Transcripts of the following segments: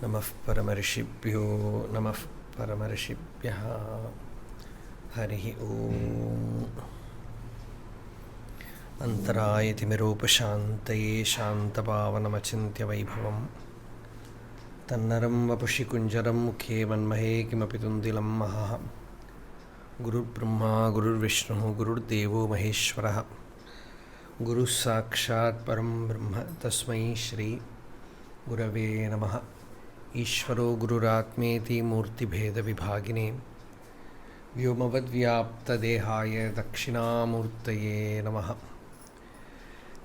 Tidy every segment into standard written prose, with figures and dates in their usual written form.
नमः परमर्षिभ्यो नमः परमर्षिभ्यः। हरिः ओम्। अन्तरायतिमिरोपशान्तये शान्तपावनमचिन्त्य वैभवं तन्नरं वपुषि कुञ्जरं मुखे मन्महे किमपि तुन्दिलं महः। गुरुर्ब्रह्मा गुरुर्विष्णुः गुरुर्देवो महेश्वरः गुरुः साक्षात् परं ब्रह्म तस्मै श्री गुरवे नमः। ईश्वरो गुरुरात्मेति मूर्तिभेदविभागिने व्योमवद्व्याप्तदेहाय दक्षिणामूर्तये नमः।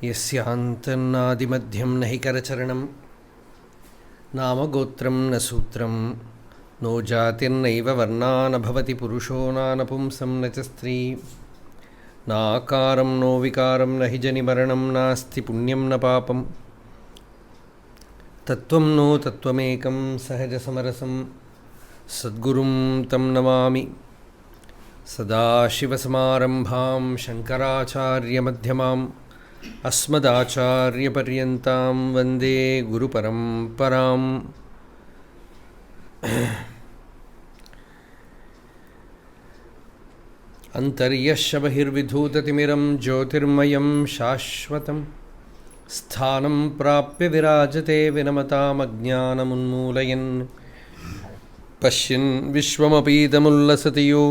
यस्यान्तन्नादिमध्यं न हि करचरणं नामगोत्रं न सूत्रं नो जातिर्नैव वर्णा न भवति पुरुषो नानपुंसं न च स्त्री नाकारं नो विकारं न हि जनिमरणं नास्ति पुण्यं न पापं तत्त्वं नो तत्त्वमेकं सहजसमरसं सद्गुरुं तं नमामि। सदाशिवसमारम्भां शङ्कराचार्यमध्यमाम् अस्मदाचार्यपर्यन्तां वन्दे गुरुपरम्पराम्। अन्तर्यस्य बहिर्विधूततिमिरं ज्योतिर्मयं शाश्वतं स्थानं प्राप्य विराजते विनमतामज्ञानमुन्मूलयन् पश्यन् विश्वमपीतमुल्लसति यो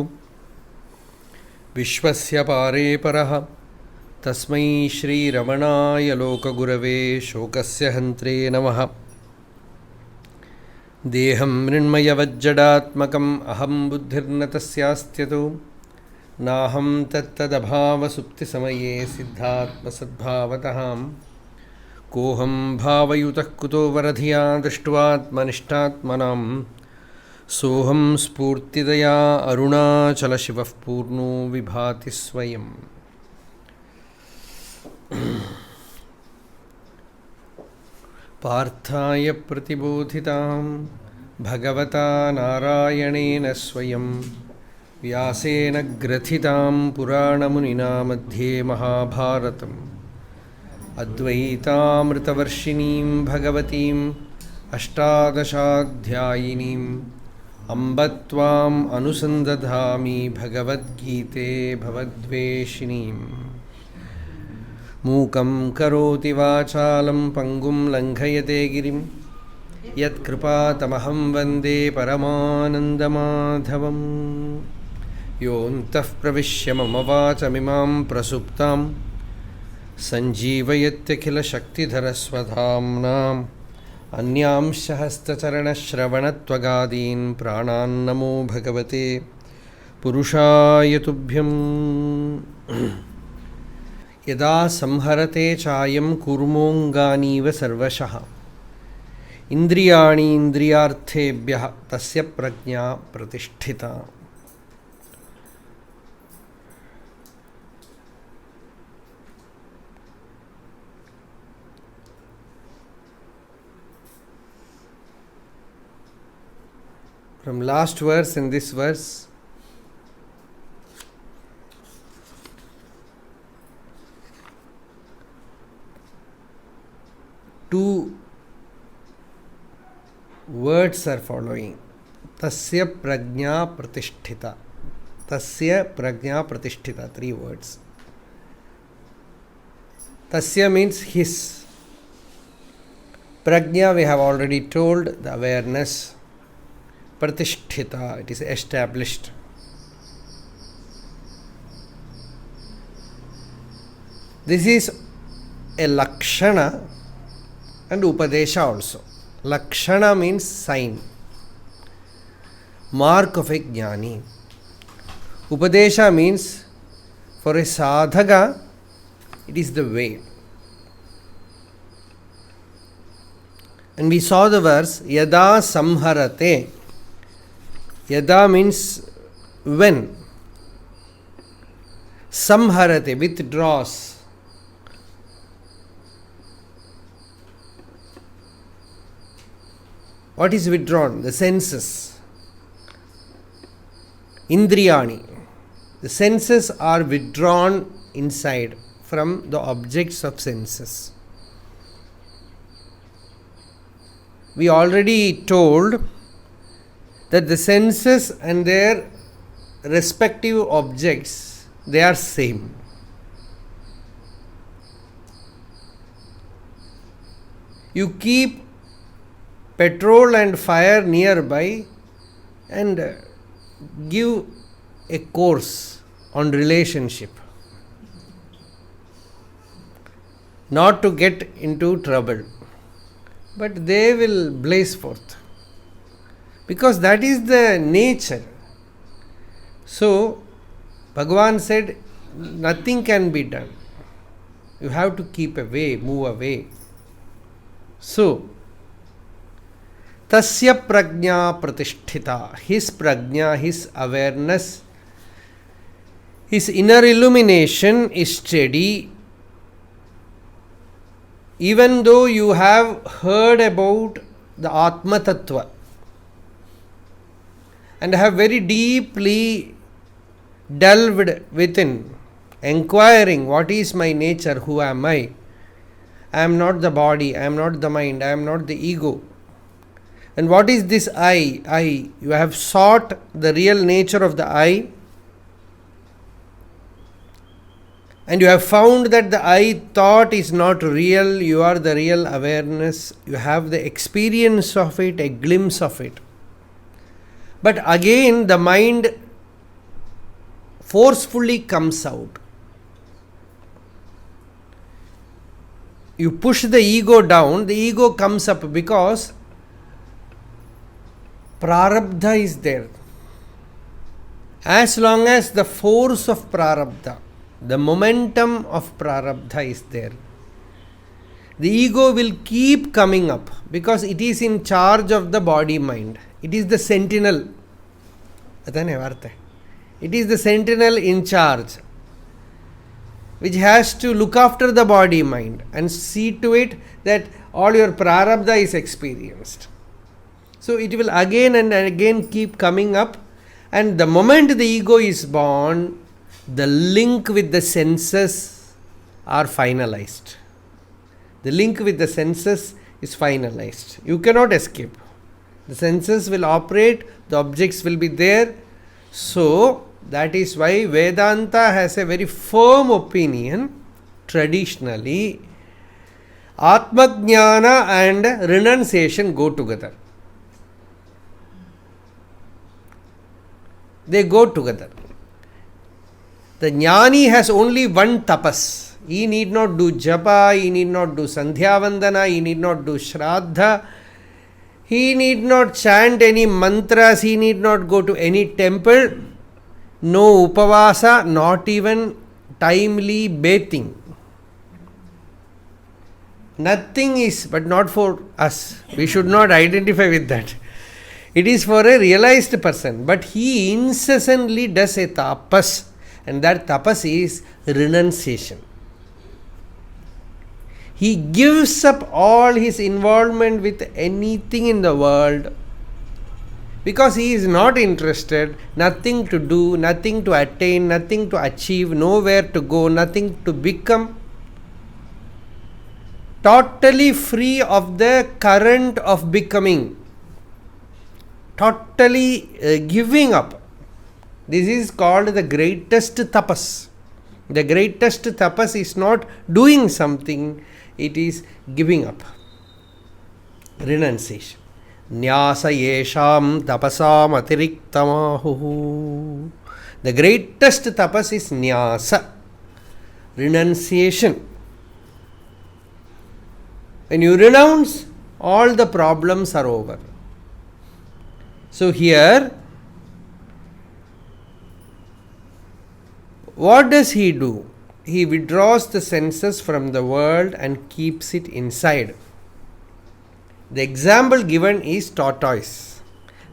विश्वस्य पारे परः तस्मै श्रीरमणाय लोकगुरवे शोकस्य हन्त्रे नमः। देहं मृण्मयवज्जडात्मकम् अहं बुद्धिर्न तस्यास्त्यतो नाहं तत्तदभावसुप्तिसमये सिद्धात्मसद्भावतः कोऽहं भावयुतः कुतो वरधिया दृष्ट्वात्मनिष्ठात्मनां सोऽहं स्फूर्तिदया अरुणाचलशिवः पूर्णो विभाति स्वयम्। पार्थाय प्रतिबोधितां भगवता नारायणेन स्वयं व्यासेन ग्रथितां पुराणमुनिना मध्ये महाभारतम् अद्वैतामृतवर्षिणीं भगवतीम् अष्टादशाध्यायिनीम् अम्ब त्वाम् अनुसन्दधामि भगवद्गीते भवद्वेषिणीम्। मूकं करोति वाचालं पङ्गुं लङ्घयते गिरिं यत्कृपातमहं वन्दे परमानन्दमाधवम्। योऽन्तः प्रविश्य मम वाचमिमां प्रसुप्तां सञ्जीवयत्यखिलशक्तिधरस्वधाम्नाम् अन्यांश हस्तचरणश्रवणत्वगादीन् प्राणान्नमो भगवते पुरुषाय तुभ्यम्। यदा संहरते चायं कूर्मोऽङ्गानीव सर्वशः इन्द्रियाणि इन्द्रियार्थेभ्यः तस्य प्रज्ञा प्रतिष्ठिता। From last verse and this verse, two words are following. Tasya prajna pratisthita. Tasya prajna pratisthita. Three words. Tasya means his. Prajna we have already told, the awareness. Pratisthita, it is established. This is a lakshana and upadesha also. Lakshana means sign, mark of a jnani. Upadesha means for a sadhaka it is the way. And we saw the verse yada samharate. Yada means when. Samharate, withdraws. What is withdrawn? The senses. Indriyani. The senses are withdrawn inside from the objects of senses. We already told that the senses and their respective objects, they are same. You keep petrol and fire nearby and give a course on relationship, not to get into trouble, but they will blaze forth. Because that is the nature. So, Bhagavan said, nothing can be done. You have to keep away, move away. So, Tasya prajna pratisthita. His prajna, his awareness his inner illumination is steady. Even though you have heard about the Atma Tattva and have very deeply delved within, inquiring what is my nature, who am I am not the body, I am not the mind, I am not the ego. And what is this I? You have sought the real nature of the I, and you have found that the I thought is not real. You are the real awareness. You have the experience of it, a glimpse of it. But again, the mind forcefully comes out. You push the ego down, the ego comes up because prarabdha is there. As long as the force of prarabdha, the momentum of prarabdha is there, the ego will keep coming up because it is in charge of the body mind. It is the sentinel. It is the sentinel in charge, which has to look after the body mind and see to it that all your prarabdha is experienced. So it will again and again keep coming up, and the moment the ego is born, the link with the senses are finalized. The link with the senses is finalized. You cannot escape. The senses will operate, the objects will be there. So that is why Vedanta has a very firm opinion, traditionally, Atmajnana and renunciation go together. They go together. The Jnani has only one tapas. He need not do japa, he need not do sandhya vandana, he need not do shraddha, he need not chant any mantras, he need not go to any temple, no upavasa, not even timely bathing. Nothing is, but not for us. We should not identify with that. It is for a realized person, but he incessantly does a tapas, and that tapas is renunciation. He gives up all his involvement with anything in the world because he is not interested, nothing to do, nothing to attain, nothing to achieve, nowhere to go, nothing to become. Totally free of the current of becoming. Totally giving up. This is called the greatest tapas. The greatest tapas is not doing something, it is giving up. Renunciation. Nyasa yesham tapasam atiriktamahu. The greatest tapas is nyasa. Renunciation. When you renounce, all the problems are over. So here, what does he do? He withdraws the senses from the world and keeps it inside. The example given is tortoise.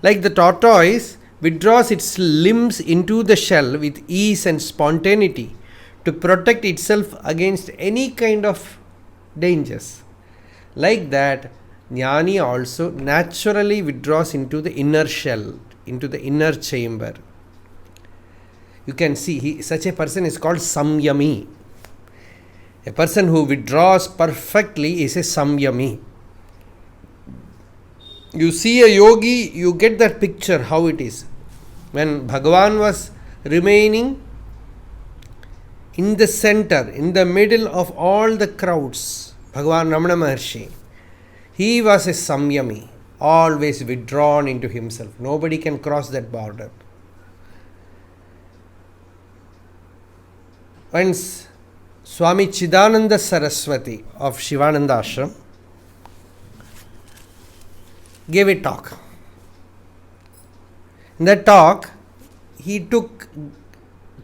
Like the tortoise withdraws its limbs into the shell with ease and spontaneity to protect itself against any kind of dangers. Like that, Jnani also naturally withdraws into the inner shell, into the inner chamber. You can see such a person is called samyami. A person who withdraws perfectly is a samyami. You see a yogi, you get that picture how it is. When Bhagavan was remaining in the center, in the middle of all the crowds, Bhagavan Ramana Maharshi, he was a samyami, always withdrawn into himself. Nobody can cross that border. Once Swami Chidananda Saraswati of Shivananda Ashram gave a talk. In that talk, he took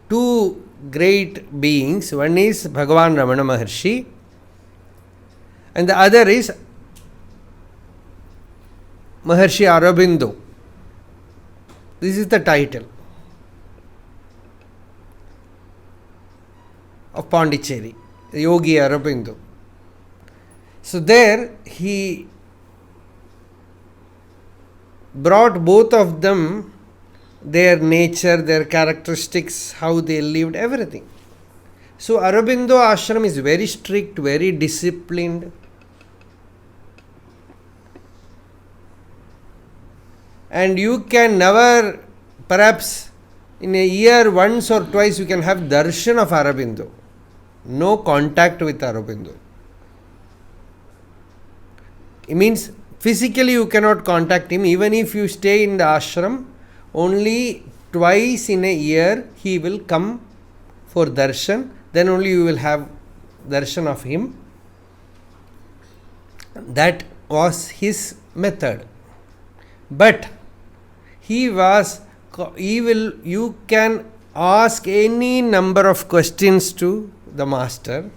two great beings. One is Bhagavan Ramana Maharshi and the other is Maharshi Aurobindo. This is the title. of Pondicherry, Yogi Aurobindo. So there he brought both of them, their nature, their characteristics, how they lived, everything. So Aurobindo ashram is very strict, very disciplined. And you can never, perhaps in a year once or twice, you can have darshan of Aurobindo. No contact with Aurobindo. It means physically you cannot contact him. Even if you stay in the ashram, only twice in a year he will come for darshan. Then only you will have darshan of him. That was his method. But you can ask any number of questions to the master.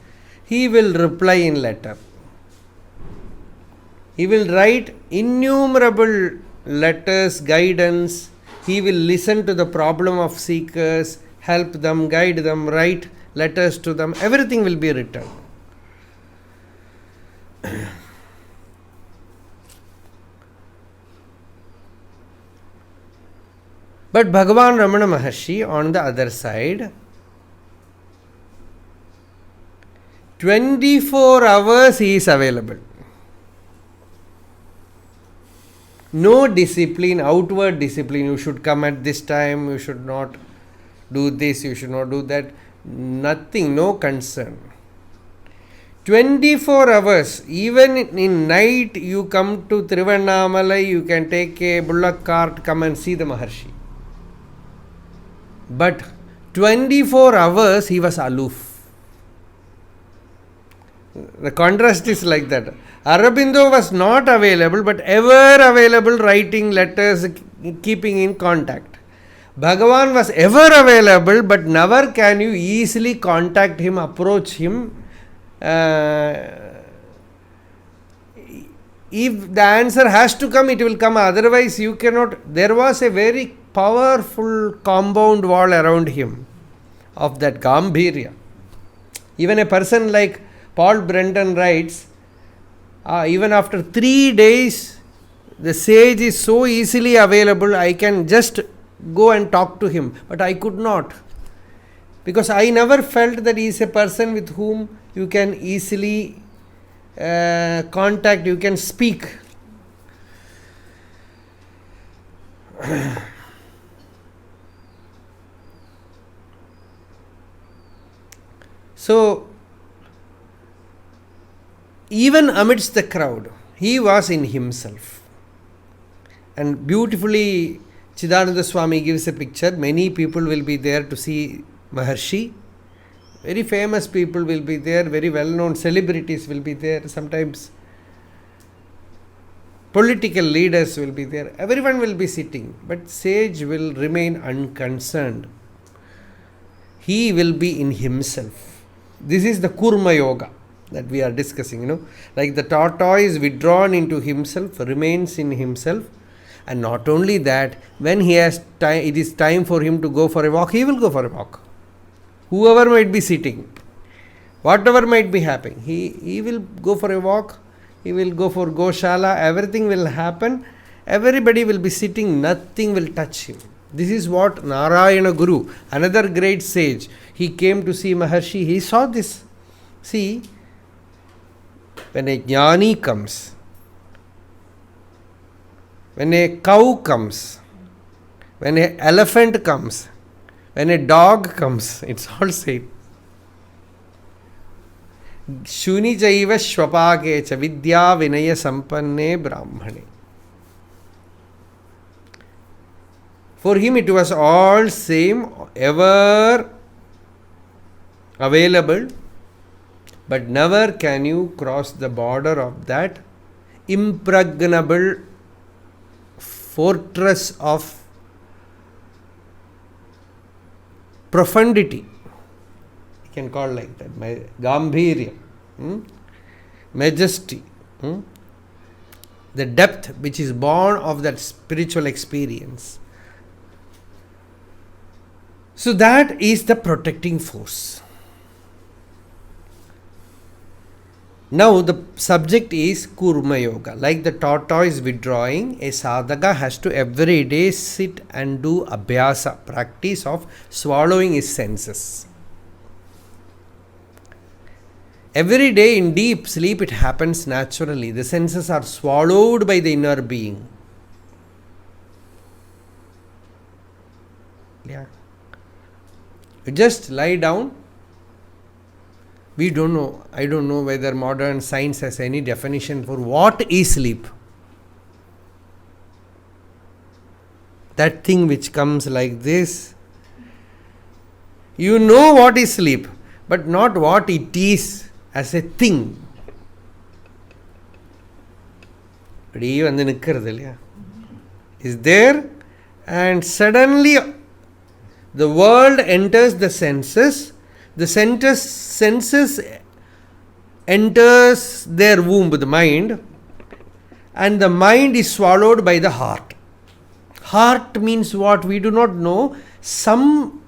He will reply in letter. He will write innumerable letters, guidance. He will listen to the problem of seekers, help them, guide them, write letters to them. Everything will be written. But Bhagavan Ramana Maharshi, on the other side, 24 hours he is available. No discipline, outward discipline. You should come at this time, you should not do this, you should not do that. Nothing, no concern. 24 hours, even in night, you come to Tiruvannamalai, you can take a bullock cart, come and see the Maharshi. But 24 hours he was aloof. The contrast is like that. Aurobindo was not available, but ever available, writing letters, keeping in contact. Bhagavan was ever available, but never can you easily contact him, approach him. If the answer has to come, it will come. Otherwise, you cannot. There was a very powerful compound wall around him of that Gambhirya. Even a person like Paul Brenton writes, even after 3 days, the sage is so easily available, I can just go and talk to him. But I could not. Because I never felt that he is a person with whom you can easily contact, you can speak. So, even amidst the crowd, he was in himself. And beautifully, Chidananda Swami gives a picture. Many people will be there to see Maharshi. Very famous people will be there, very well-known celebrities will be there. Sometimes political leaders will be there. Everyone will be sitting. But sage will remain unconcerned. He will be in himself. This is the Kurma Yoga that we are discussing, Like the tortoise withdrawn into himself, remains in himself. And not only that, when he has time, it is time for him to go for a walk, he will go for a walk. Whoever might be sitting, whatever might be happening, he will go for a walk, he will go for Goshala, everything will happen. Everybody will be sitting, nothing will touch him. This is what Narayana Guru, another great sage, he came to see Maharshi, he saw this. See, when a jnani comes, when a cow comes, when an elephant comes, when a dog comes, it's all same. Shuni jaiva shvapake cha vidya vinaya sampanne brahmane. For him it was all same, ever available, but never can you cross the border of that impregnable fortress of profundity. You can call like that, Gambhirya, majesty, the depth which is born of that spiritual experience. So that is the protecting force. Now the subject is Kurma Yoga. Like the tortoise withdrawing, a sadhaka has to every day sit and do abhyasa, practice of swallowing his senses. Every day in deep sleep it happens naturally. The senses are swallowed by the inner being. Yeah. You just lie down. We don't know. I don't know whether modern science has any definition for what is sleep. That thing which comes like this. You know what is sleep, but not what it is as a thing. Is there, and suddenly the world enters the senses. The senses enters their womb, the mind, and the mind is swallowed by the heart. Heart means what? We do not know. Some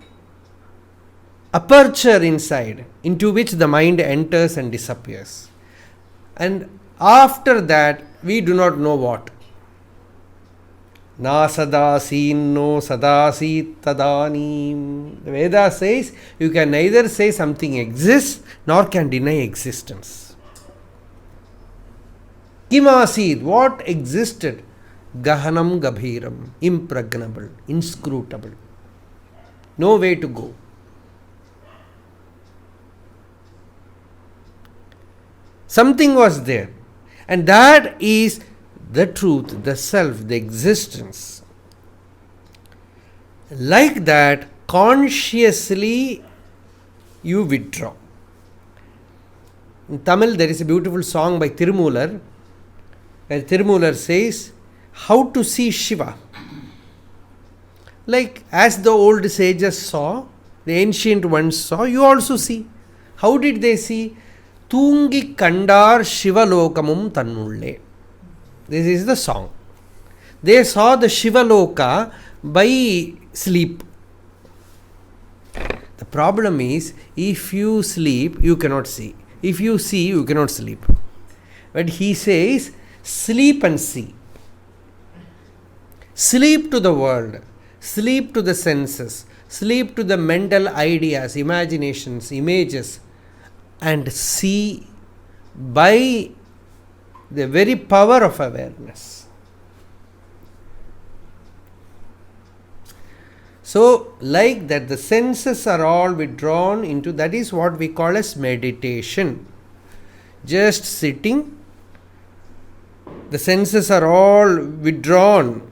aperture inside into which the mind enters and disappears. And after that, we do not know what. Na sadaseen no sadasi tadanim. The Veda says you can neither say something exists nor can deny existence. Kimasid, what existed? Gahanam gabhiram, impregnable, inscrutable. No way to go. Something was there, and that is the truth, the self, the existence. Like that, consciously you withdraw. In Tamil, there is a beautiful song by Tirumular, where Tirumular says, how to see Shiva. Like as the old sages saw, the ancient ones saw, you also see. How did they see? Tungi kandar Shiva lokamum tannulle. This is the song. They saw the Shiva Loka by sleep. The problem is, if you sleep, you cannot see. If you see, you cannot sleep. But he says, sleep and see. Sleep to the world. Sleep to the senses. Sleep to the mental ideas, imaginations, images. And see by the very power of awareness. So, like that, the senses are all withdrawn into, that is what we call as meditation. Just sitting, the senses are all withdrawn.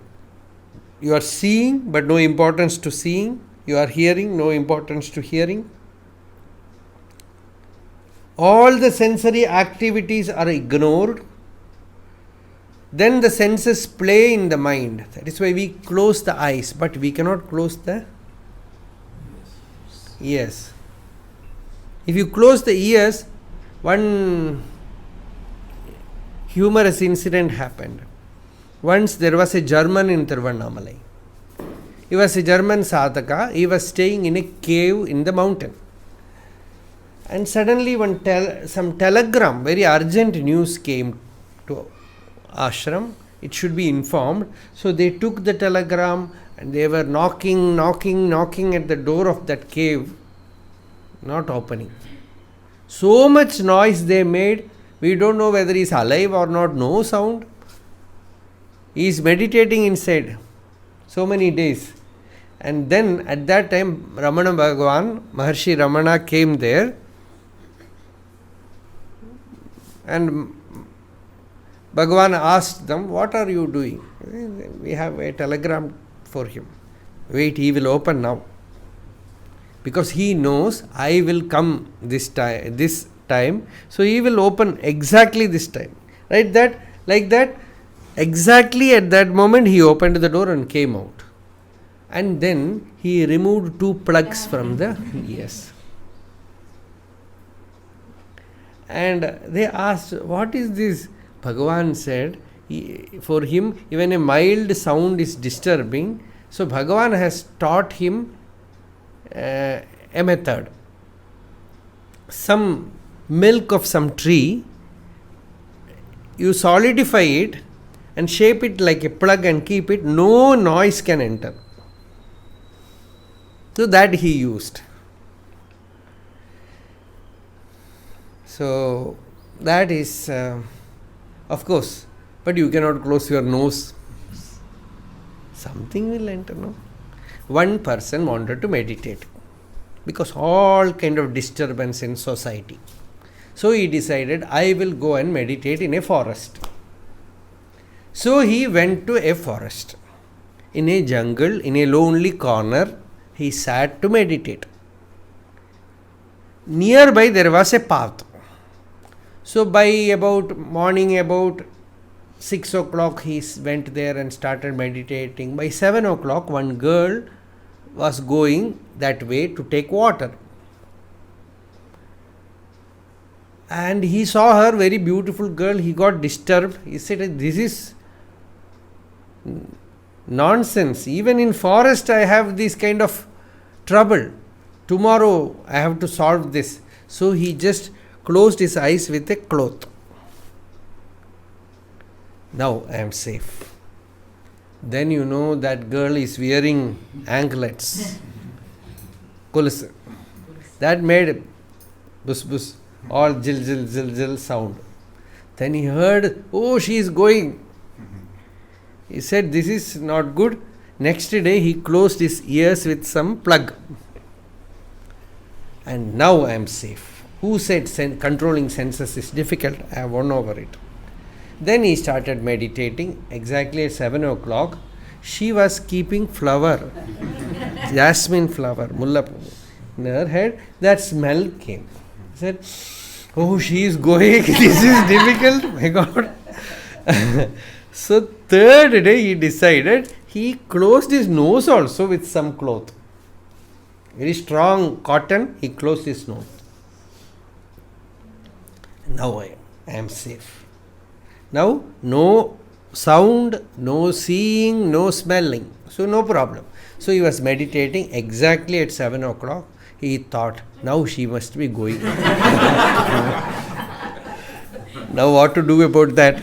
You are seeing, but no importance to seeing. You are hearing, no importance to hearing. All the sensory activities are ignored. Then the senses play in the mind. That is why we close the eyes, but we cannot close the ears. If you close the ears, one humorous incident happened. Once there was a German in Tiruvannamalai. He was a German sadhaka. He was staying in a cave in the mountain. And suddenly some telegram, very urgent news came to ashram. It should be informed. So they took the telegram and they were knocking at the door of that cave, not opening. So much noise they made, we don't know whether he is alive or not, no sound. He is meditating inside so many days. And then at that time, Ramana Bhagavan, Maharshi Ramana came there, and Bhagavan asked them, what are you doing? We have a telegram for him. Wait, he will open now. Because he knows I will come this time. So he will open exactly this time. Right? Like that, exactly at that moment he opened the door and came out. And then he removed 2 plugs from the ears. And they asked, what is this? Bhagavan said, for him, even a mild sound is disturbing. So Bhagavan has taught him a method. Some milk of some tree you solidify it and shape it like a plug and keep it, no noise can enter. So that he used. So that is, of course, but you cannot close your nose. Something will enter, no? One person wanted to meditate because all kind of disturbance in society. So he decided, I will go and meditate in a forest. So he went to a forest. In a jungle, in a lonely corner, he sat to meditate. Nearby there was a path. So by morning about 6 o'clock he went there and started meditating. By 7 o'clock one girl was going that way to take water. And he saw her, very beautiful girl. He got disturbed. He said, this is nonsense. Even in forest I have this kind of trouble. Tomorrow I have to solve this. So he just closed his eyes with a cloth. Now I am safe. Then you know that girl is wearing anklets. Kulus. That made bus bus, all jil jil jil jil sound. Then he heard, oh, she is going. He said, this is not good. Next day he closed his ears with some plug. And now I am safe. Who said controlling senses is difficult? I have won over it. Then he started meditating. Exactly at 7 o'clock, she was keeping flower, jasmine flower, mulla in her head. That smell came. He said, oh, she is going. This is difficult. My God. So third day he decided, he closed his nose also with some cloth. Very strong cotton, he closed his nose. Now I am safe. Now no sound, no seeing, no smelling. So no problem. So he was meditating exactly at 7 o'clock. He thought, now she must be going. Now what to do about that?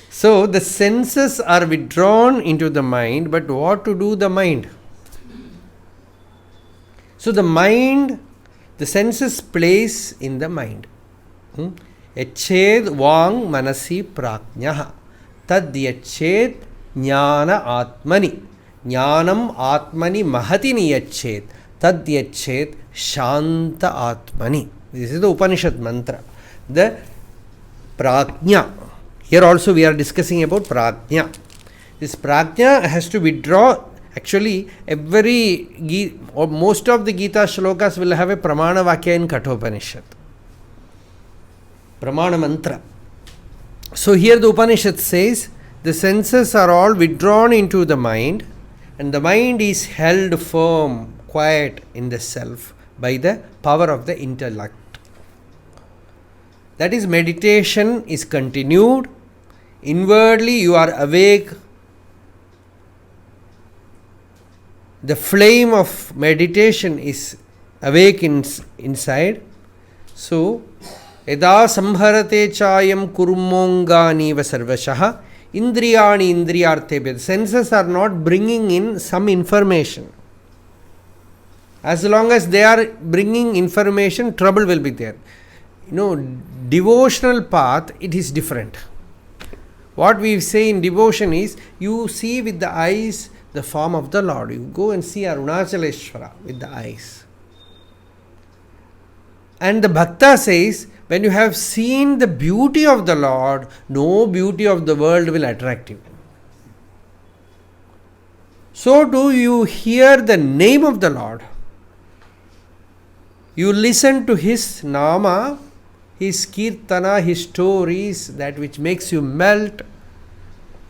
So the senses are withdrawn into the mind, but what to do the mind? So the mind, the senses place in the mind. Yached vang manasi praknyaha tad yached jnana atmani jnanam atmani mahati niyached tad yached shanta atmani. This is the Upanishad mantra. The praknya. Here also we are discussing about prajna. This prajna has to withdraw. Actually, most of the Gita shlokas will have a pramana vakya in Kathopanishad. Pramana mantra. So here the Upanishad says, the senses are all withdrawn into the mind, and the mind is held firm, quiet in the self by the power of the intellect. That is, meditation is continued. Inwardly you are awake. The flame of meditation is awake inside. So, yada samharate chayam kurmongani va sarvashaha indriyani indriyartebhyah. The senses are not bringing in some information. As long as they are bringing information, trouble will be there. Devotional path, it is different. What we say in devotion is, you see with the eyes the form of the Lord. You go and see Arunachaleshwara with the eyes. And the Bhakta says, when you have seen the beauty of the Lord, no beauty of the world will attract you. So do you hear the name of the Lord. You listen to His Nama, His Kirtana, His stories, that which makes you melt.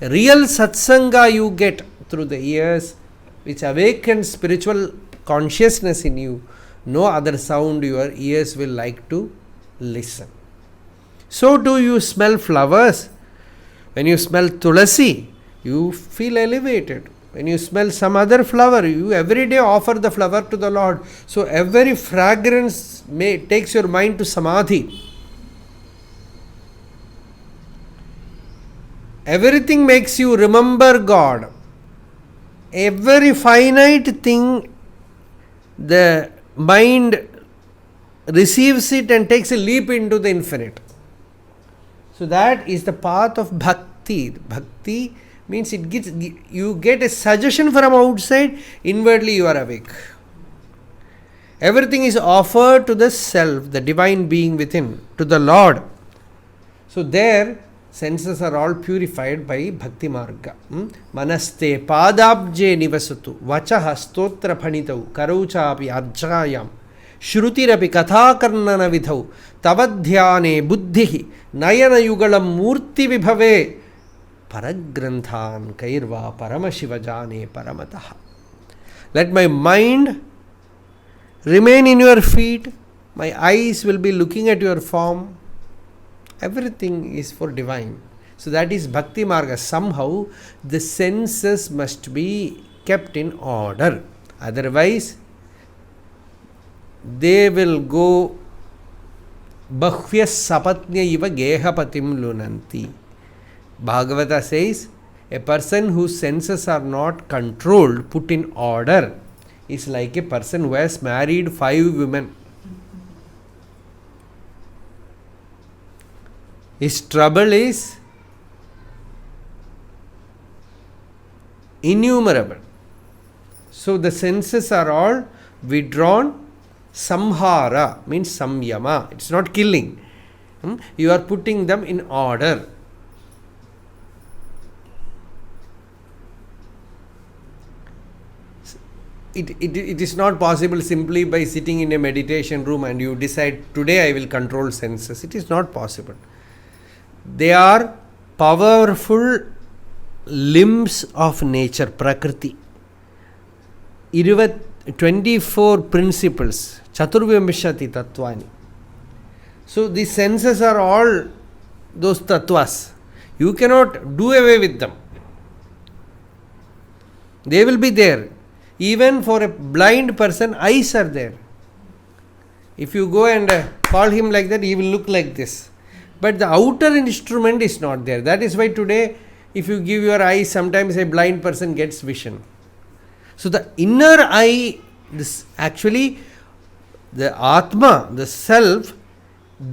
Real satsanga you get through the ears, which awakens spiritual consciousness in you. No other sound your ears will like to listen. So do you smell flowers. When you smell tulasi, you feel elevated. When you smell some other flower, you every day offer the flower to the Lord. So every fragrance takes your mind to samadhi. everything makes you remember God. Every finite thing, the mind receives it and takes a leap into the infinite. So that is the path of bhakti. Bhakti means you get a suggestion from outside, inwardly you are awake. Everything is offered to the self, the divine being within, to the Lord. So there, senses are all purified by bhakti marga. Manaste padabje nivasatu vachaha stotra phanitau karauchapi arjayam shrutirapi kathakarnana vidhau tavadhyane buddhihi nayana yugalam murti vibhave paragranthan kairva paramashivajane paramataha. Let my mind remain in your feet, my eyes will be looking at your form. Everything is for divine. So that is bhakti marga. Somehow the senses must be kept in order. Otherwise, they will go bahvya sapatnya iva gehapatim lunanti. Bhagavata says, a person whose senses are not controlled, put in order, is like a person who has married 5 women. His trouble is innumerable. So the senses are all withdrawn. Samhara means samyama. It's not killing. You are putting them in order. It is not possible simply by sitting in a meditation room and you decide, today I will control senses. It is not possible. They are powerful limbs of nature, prakriti. 24 principles, chaturvimshati tattvani. So the senses are all those tattvas. You cannot do away with them. They will be there. Even for a blind person, eyes are there. If you go and call him like that, he will look like this. But the outer instrument is not there. That is why today, if you give your eye, sometimes a blind person gets vision. So the inner eye, this actually, the Atma, the self,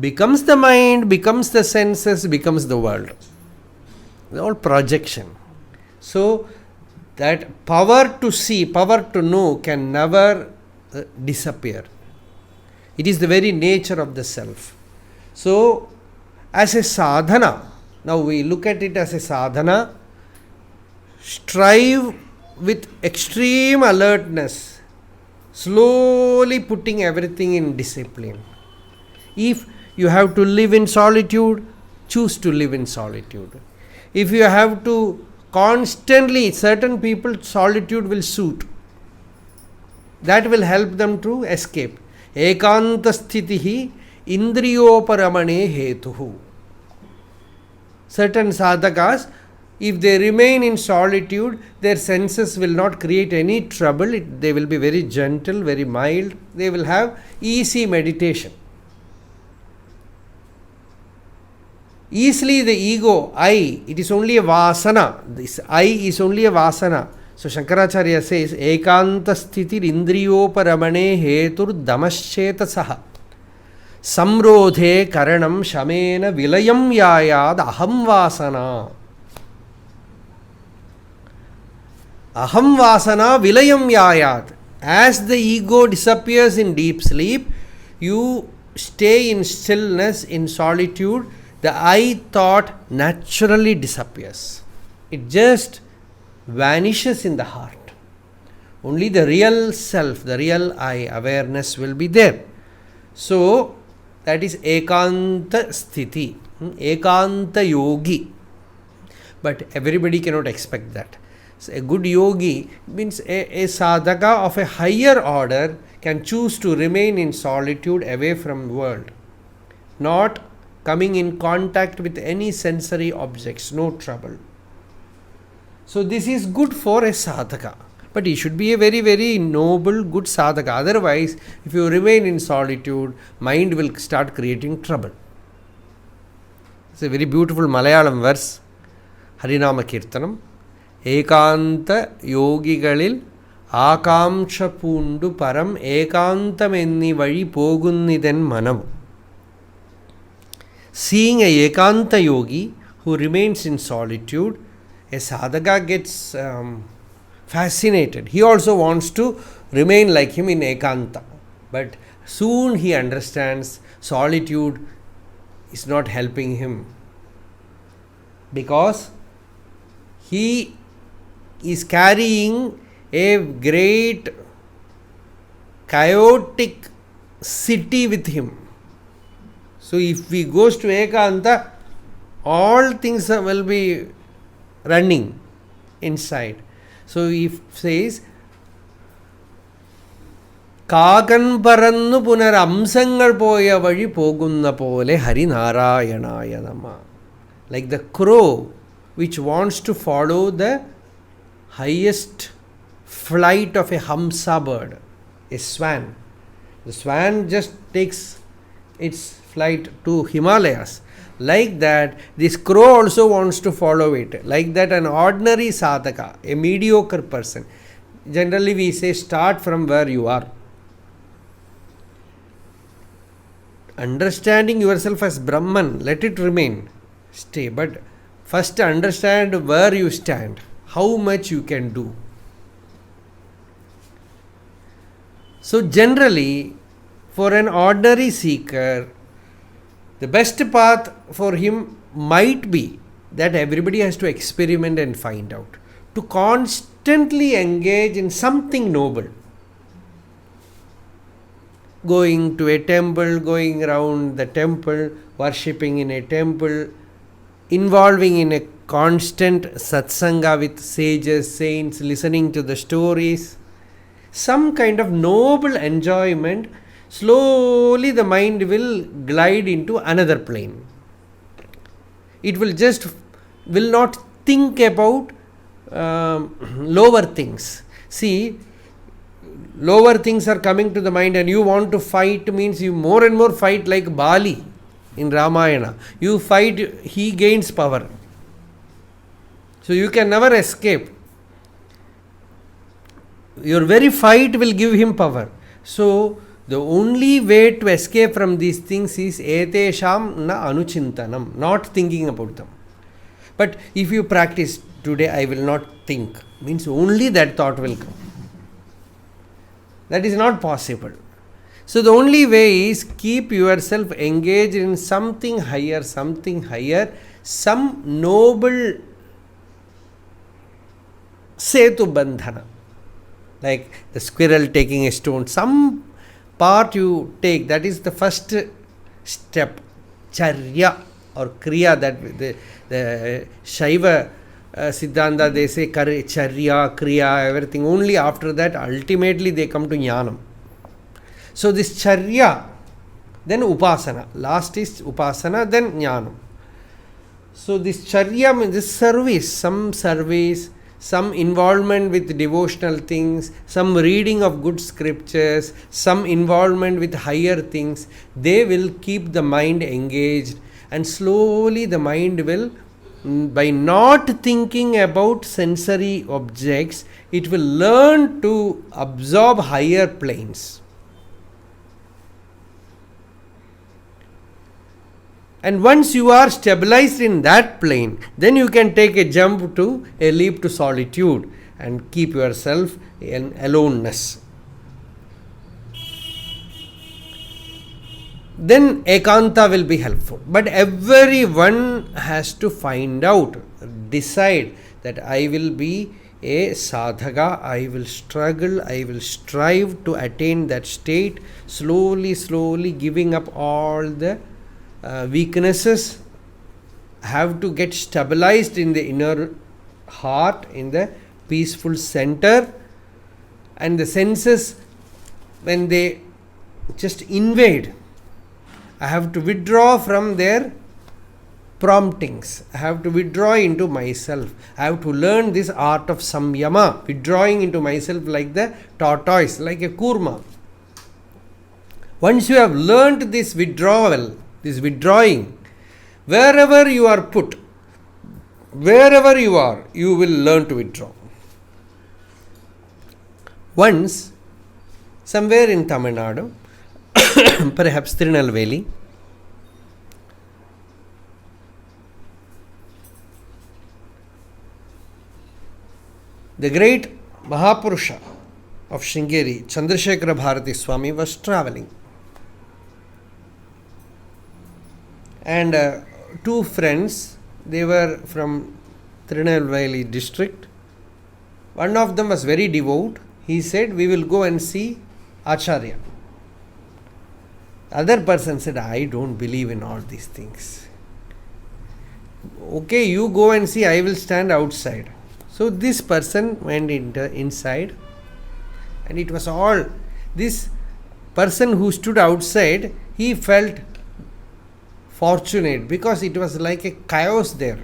becomes the mind, becomes the senses, becomes the world. It's all projection. So that power to see, power to know can never disappear. It is the very nature of the self. So, as a sadhana, now we look at it as a sadhana, strive with extreme alertness, slowly putting everything in discipline. If you have to live in solitude, choose to live in solitude. If you have to constantly, certain people, solitude will suit. That will help them to escape. Ekanta sthitihi indriyoparamane hetuhu. Certain sadhakas, if they remain in solitude, their senses will not create any trouble. They will be very gentle, very mild. They will have easy meditation. Easily the ego, I, it is only a vasana. This I is only a vasana. So Shankaracharya says, Ekanta sthiti indriyoparamane hetur damaschetasaha samrodhe karanam shamena vilayam yayad aham vasana. Aham vasana vilayam yayad. As the ego disappears in deep sleep, you stay in stillness, in solitude, the I thought naturally disappears. It just vanishes in the heart. Only the real self, the real I, awareness will be there. So, that is Ekanta Sthiti, Ekanta Yogi. But everybody cannot expect that. So a good yogi means a sadhaka of a higher order can choose to remain in solitude away from the world, not coming in contact with any sensory objects, no trouble. So this is good for a sadhaka, but he should be a very, very noble, good sadhaka. Otherwise, if you remain in solitude, mind will start creating trouble. It's a very beautiful Malayalam verse. ഹരിനാമ കീർത്തനം. ഏകാന്ത യോഗികളിൽ ആകാംക്ഷ പൂണ്ടു പരം ഏകാന്തമെന്നി വഴി പോകുന്നിതൻ മനം. Seeing a ekanta yogi who remains in solitude, a sadhaka gets fascinated. He also wants to remain like him in ekanta. But soon he understands solitude is not helping him, because he is carrying a great chaotic city with him. So if he goes to ekanta, all things will be running inside. So he says, കാകൻ പറന്നു പുനരംശങ്ങൾ പോയ വഴി പോകുന്ന പോലെ ഹരിനാരായണായ നമ. Like the crow which wants to follow the highest flight of a hamsa bird, a swan. The swan just takes its flight to Himalayas. Like that, this crow also wants to follow it. Like that, an ordinary sadhaka, a mediocre person, generally we say start from where you are. Understanding yourself as Brahman, let it remain, stay. But first understand where you stand, how much you can do. So generally, for an ordinary seeker, the best path for him might be that everybody has to experiment and find out, to constantly engage in something noble. Going to a temple, going around the temple, worshipping in a temple, involving in a constant satsanga with sages, saints, listening to the stories, some kind of noble enjoyment. Slowly the mind will glide into another plane. It will not think about lower things. See, lower things are coming to the mind and you want to fight, means you more and more fight like Bali in Ramayana. You fight, he gains power. So you can never escape. Your very fight will give him power. So the only way to escape from these things is etesham na anuchintanam, not thinking about them. But if you practice, today I will not think, means only that thought will come. That is not possible. So the only way is keep yourself engaged in something higher, some noble setu bandhana, like the squirrel taking a stone, some part you take. That is the first step, charya or kriya. That the Shaiva Siddhanta, they say charya, kriya, everything. Only after that ultimately they come to jnanam. So this charya, then upasana, last is upasana, then jnanam. So this charya means this service, some involvement with devotional things, some reading of good scriptures, some involvement with higher things. They will keep the mind engaged, and slowly the mind will, by not thinking about sensory objects, it will learn to absorb higher planes. And once you are stabilized in that plane, then you can take a jump to a leap to solitude and keep yourself in aloneness. Then ekanta will be helpful. But everyone has to find out, decide that I will be a sadhaka, I will struggle, I will strive to attain that state, slowly giving up all the weaknesses. Have to get stabilized in the inner heart, in the peaceful center, and the senses, when they just invade, I have to withdraw from their promptings. I have to withdraw into myself. I have to learn this art of samyama, withdrawing into myself like the tortoise, like a kurma. Once you have learnt this withdrawal, this withdrawing, wherever you are put, wherever you are, you will learn to withdraw. Once, somewhere in Tamil Nadu, perhaps Tirunelveli, the great Mahapurusha of Sringeri, Chandrasekhara Bharati Swami, was traveling. And two friends, they were from Tirunelveli district. One of them was very devout. He said, we will go and see Acharya. Other person said, I don't believe in all these things. Okay, you go and see, I will stand outside. So this person went inside, and it was all, this person who stood outside, he felt fortunate because it was like a chaos there,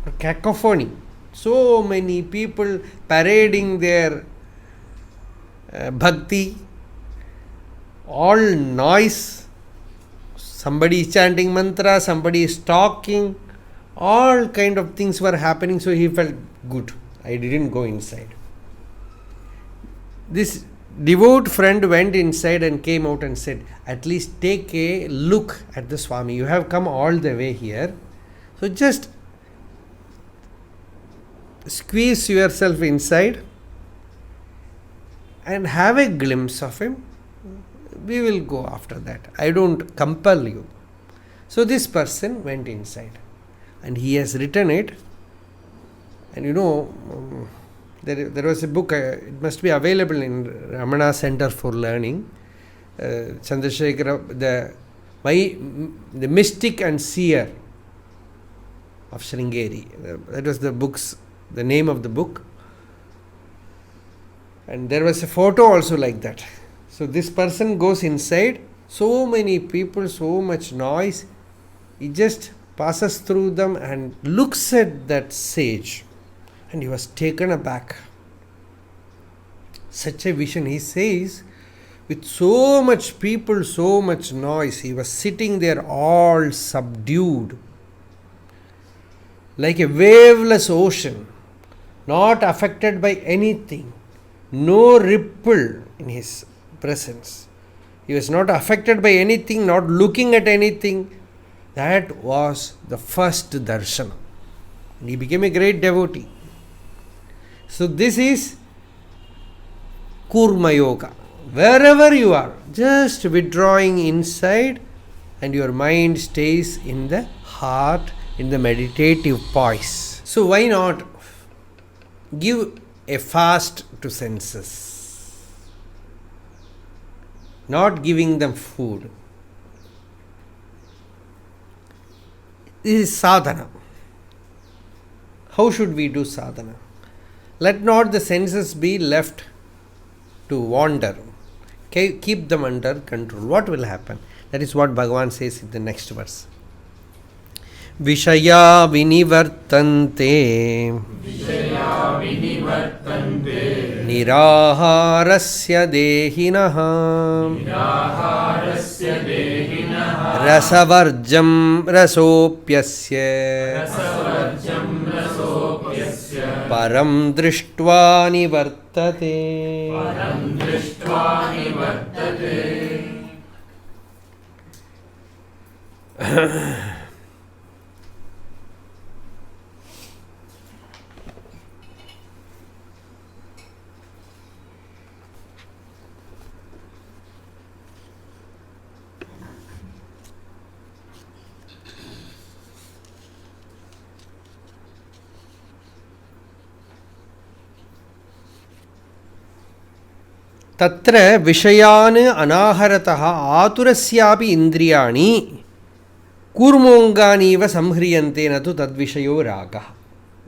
a cacophony. So many people parading their bhakti, all noise, somebody is chanting mantra, somebody is talking, all kind of things were happening. So he felt good. I didn't go inside. This devout friend went inside and came out and said, at least take a look at the Swami. You have come all the way here. So just squeeze yourself inside and have a glimpse of him. We will go after that. I don't compel you. So this person went inside and he has written it. And you know, there was a book, it must be available in Ramana Center for Learning. Chandrasekhara, the mystic and seer of Sringeri. That was the name of the book. And there was a photo also like that. So this person goes inside, so many people, so much noise. He just passes through them and looks at that sage. And he was taken aback. Such a vision, he says, with so much people, so much noise, he was sitting there all subdued, like a waveless ocean, not affected by anything, no ripple in his presence. He was not affected by anything, not looking at anything. That was the first darshan. And he became a great devotee. So this is Kurma Yoga. Wherever you are, just withdrawing inside and your mind stays in the heart, in the meditative poise. So why not give a fast to senses? Not giving them food. This is sadhana. How should we do sadhana? Let not the senses be left to wander. Keep them under control. What will happen? That is what Bhagavan says in the next verse. Vishaya vinivartante niraharasya dehinaha rasavarjam rasopyasya param drishtva nivartate. तत्र विषयान् अनाहरतः आतुरस्यापि इन्द्रियाणि कूर्मोऽङ्गानीव संह्रियन्ते न तु तद्विषयो रागः.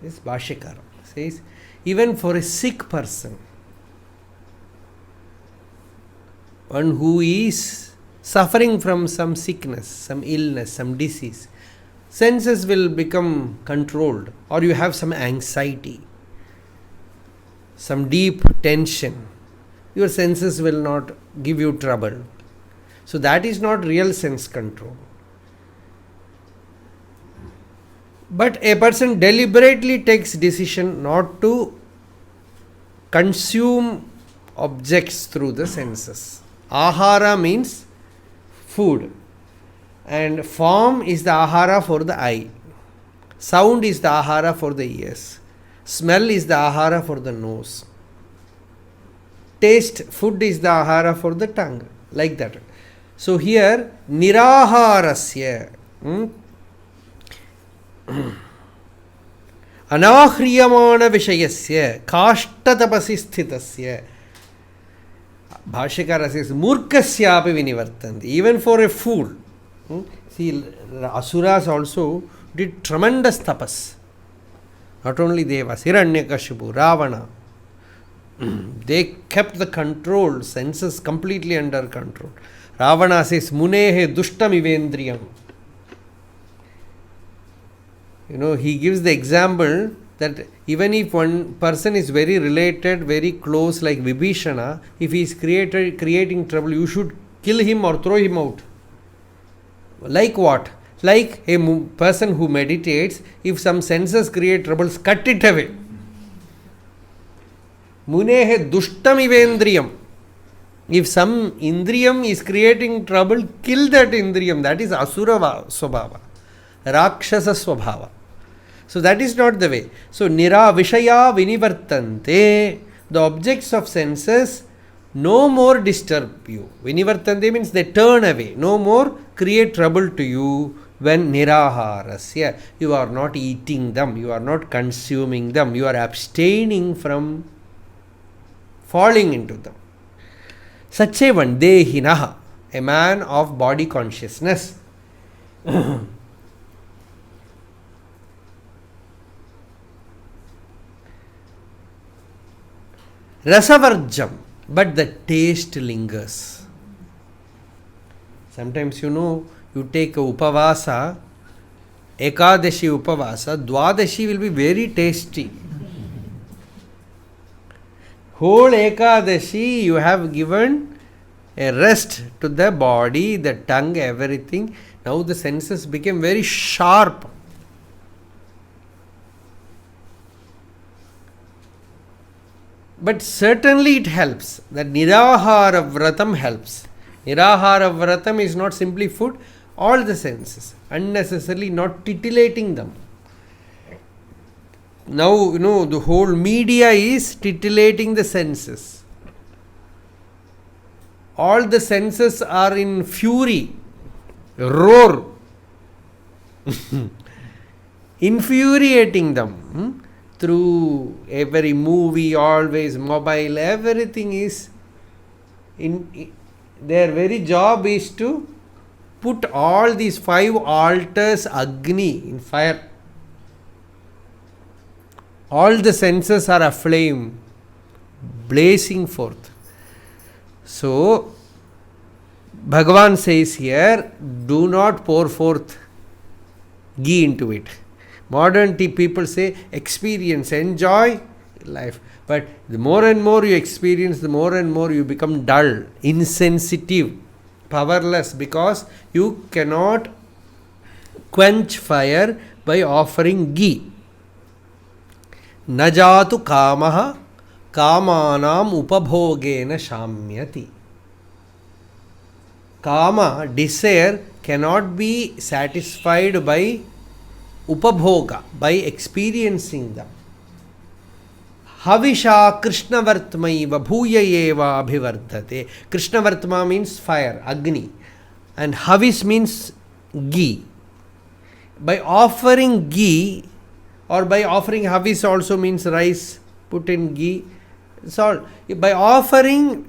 This Bhashyakara says, even for a sick person, one who is suffering from some sickness, some illness, some disease, senses will become controlled, or you have some anxiety, some deep tension. Your senses will not give you trouble. So that is not real sense control. But a person deliberately takes decision not to consume objects through the senses. Ahara means food, and form is the ahara for the eye, sound is the ahara for the ears, smell is the ahara for the nose, taste, food is the ahara for the tongue, like that. So here niraharasya अनाह्रियमाण विषयस्य काष्ठतपसि स्थितस्य भाष्यकार says मूर्खस्यापि विनिवर्तन्ति. Even for a fool, see, asuras also did tremendous tapas. Not only Devas, Hiranyakashipu, Ravana, they kept the control, senses completely under control. Ravana says munehe dushtam ivendriyam. He gives the example that even if one person is very related, very close, like Vibhishana, if he is creating trouble, you should kill him or throw him out. Like what? Like a person who meditates, if some senses create troubles, cut it away. Munehe dushtam ivendriyam. If some indriyam is creating trouble, kill that indriyam. That is asura swabhava, rakshasa swabhava. So that is not the way. So nira vishaya vinivartante, the objects of senses no more disturb you. Vinivartante means they turn away, no more create trouble to you. When niraharasya, you are not eating them, you are not consuming them, you are abstaining from falling into them. Such a one, dehinaha, a man of body consciousness. Rasavarjam, but the taste lingers. Sometimes you take a upavasa, ekadashi upavasa, dwadashi will be very tasty. Whole ekadashi you have given a rest to the body, the tongue, everything. Now the senses became very sharp. But certainly it helps. That nirahara vratam helps. Nirahara vratam is not simply food, all the senses, unnecessarily not titillating them. Now, the whole media is titillating the senses. All the senses are in fury, roar, infuriating them. Through every movie, always mobile, everything is their very job is to put all these 5 altars Agni in fire. All the senses are aflame, blazing forth. So Bhagavan says here, do not pour forth ghee into it. Modern people say experience, enjoy life. But the more and more you experience, the more and more you become dull, insensitive, powerless, because you cannot quench fire by offering ghee. Najatu kamaha kamanam upabhogena shamyati. Kama, desire, cannot be satisfied by upabhoga, by experiencing them. Havisha Krishnavartmaiva bhuyayeva abhivardhate. Krishnavartma means fire, Agni, and Havis means ghee. By offering ghee, or by offering Havis also means rice put in ghee. So by offering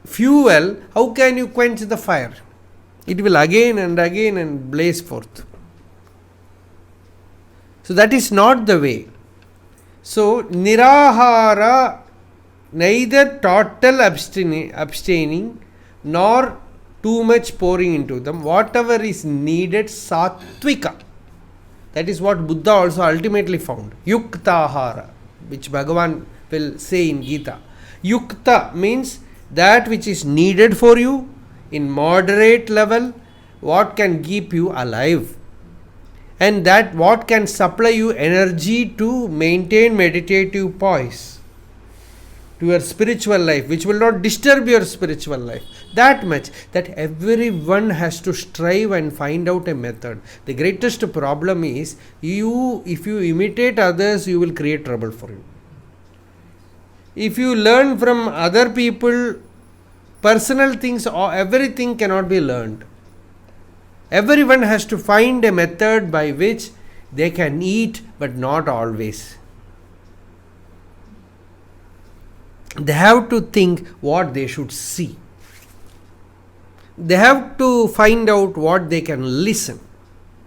fuel, how can you quench the fire? It will again and blaze forth. So that is not the way. So nirahara, neither total abstaining nor too much pouring into them. Whatever is needed, sattvika. That is what Buddha also ultimately found. Yuktahara, which Bhagavan will say in Gita. Yukta means that which is needed for you in moderate level, what can keep you alive. and that what can supply you energy to maintain meditative poise to your spiritual life, which will not disturb your spiritual life that much, that everyone has to strive and find out a method. The greatest problem is if you imitate others, you will create trouble for you. If you learn from other people, personal things or everything cannot be learned. Everyone has to find a method by which they can eat, but not always. They have to think what they should see. They have to find out what they can listen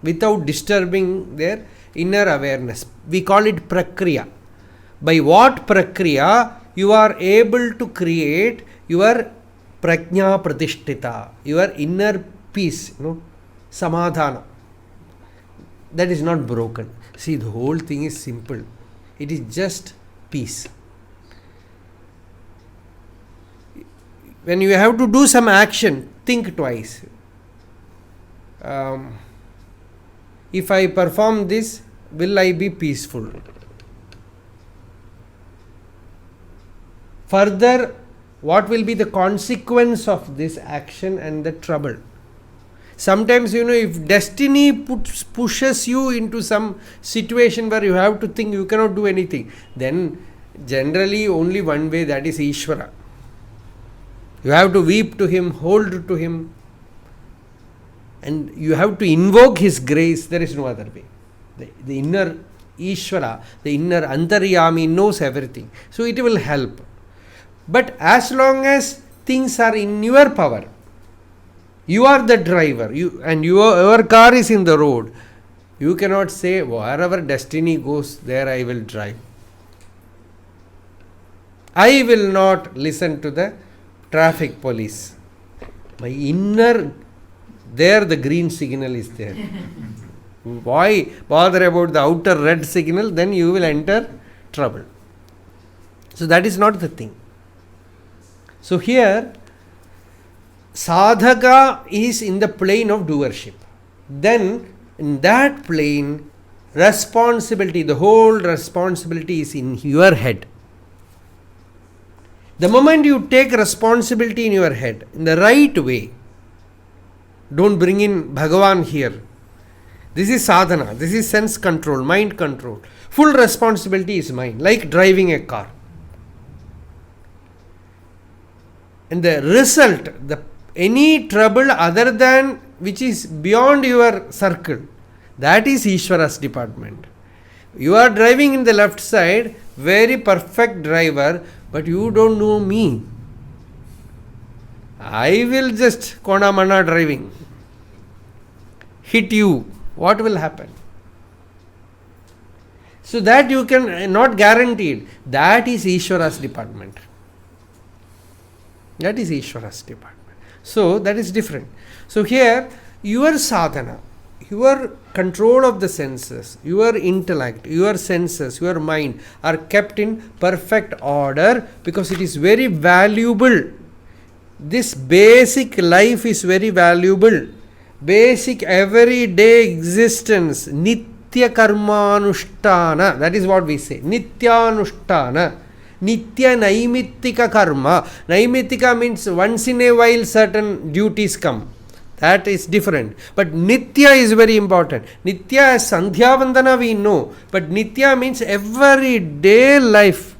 without disturbing their inner awareness. We call it prakriya. By what prakriya you are able to create your prajna pratishtita, your inner peace, samadhana. That is not broken. See, the whole thing is simple. It is just peace. When you have to do some action, think twice. If I perform this, will I be peaceful? Further, what will be the consequence of this action and the trouble? Sometimes, if destiny pushes you into some situation where you have to think, you cannot do anything, then generally only one way, that is Ishvara. You have to weep to him, hold to him, and you have to invoke his grace. There is no other way. The inner Ishvara, the inner Antaryami knows everything. So it will help. But as long as things are in your power, you are the driver, and your car is in the road, you cannot say, wherever destiny goes, there I will drive. I will not listen to the traffic police. My inner, there the green signal is there. Why bother about the outer red signal? Then you will enter trouble. So that is not the thing. So here, sadhaka is in the plane of doership. Then in that plane, responsibility, the whole responsibility is in your head. The moment you take responsibility in your head, in the right way, don't bring in Bhagavan here. This is sadhana, this is sense control, mind control. Full responsibility is mine, like driving a car. And the result, any trouble other than which is beyond your circle, that is Ishvara's department. You are driving in the left side, very perfect driver, but you don't know me. I will just Kona Mana driving, hit you. What will happen? So that you can not guarantee it. That is Ishvara's department. That is Ishvara's department. So that is different. So here, your sadhana, your control of the senses, your intellect, your senses, your mind are kept in perfect order because it is very valuable. This basic life is very valuable. Basic everyday existence, nitya karmanushtana, that is what we say, nityanushtana. Nitya naimittika karma. Naimittika means once in a while certain duties come. That is different. But Nitya is very important. Nitya as Sandhya Vandana we know. But Nitya means everyday life.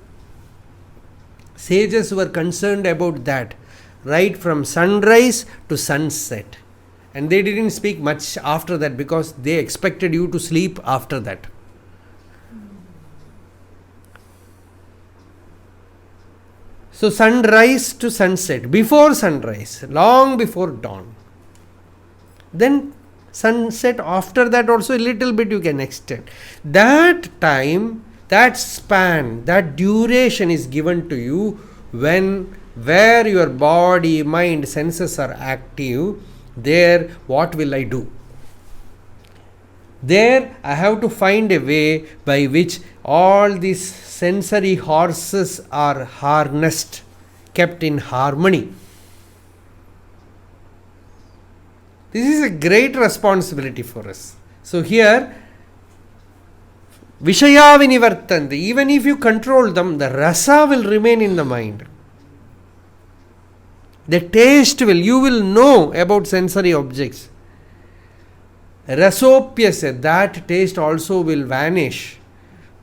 Sages were concerned about that. Right from sunrise to sunset. And they didn't speak much after that because they expected you to sleep after that. So sunrise to sunset, before sunrise, long before dawn. Then sunset, after that also a little bit you can extend. That time, that span, that duration is given to you where your body, mind, senses are active. There, what will I do? There, I have to find a way by which all these sensory horses are harnessed, kept in harmony. This is a great responsibility for us. So here, Vishaya vinivartante. Even if you control them, the rasa will remain in the mind. The taste you will know about sensory objects. Rasopyasya, that taste also will vanish.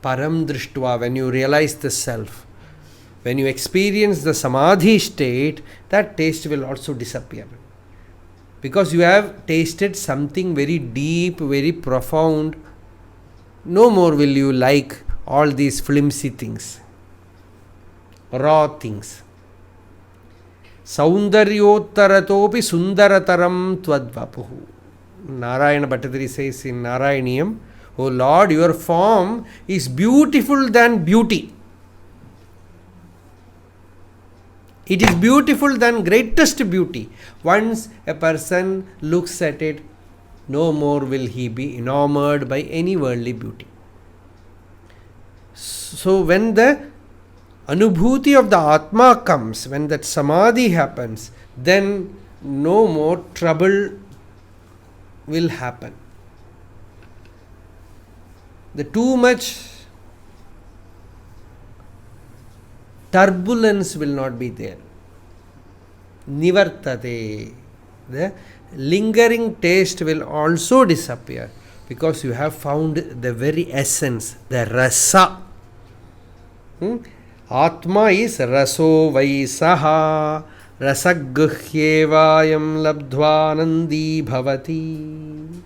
Param drishtva, when you realize the self. When you experience the samadhi state, that taste will also disappear. Because you have tasted something very deep, very profound. No more will you like all these flimsy things, raw things. Saundaryotaratopi sundarataram twadvapuhu. Narayana Bhattacharya says in Narayaniyam, O Lord, your form is beautiful than beauty. It is beautiful than greatest beauty. Once a person looks at it, no more will he be enamored by any worldly beauty. So when the anubhuti of the Atma comes, when that samadhi happens, then no more trouble will happen. The too much turbulence will not be there. Nivartate. The lingering taste will also disappear because you have found the very essence, the rasa. Atma is raso vaisaha rasaguhyevayam labdhvanandi bhavati.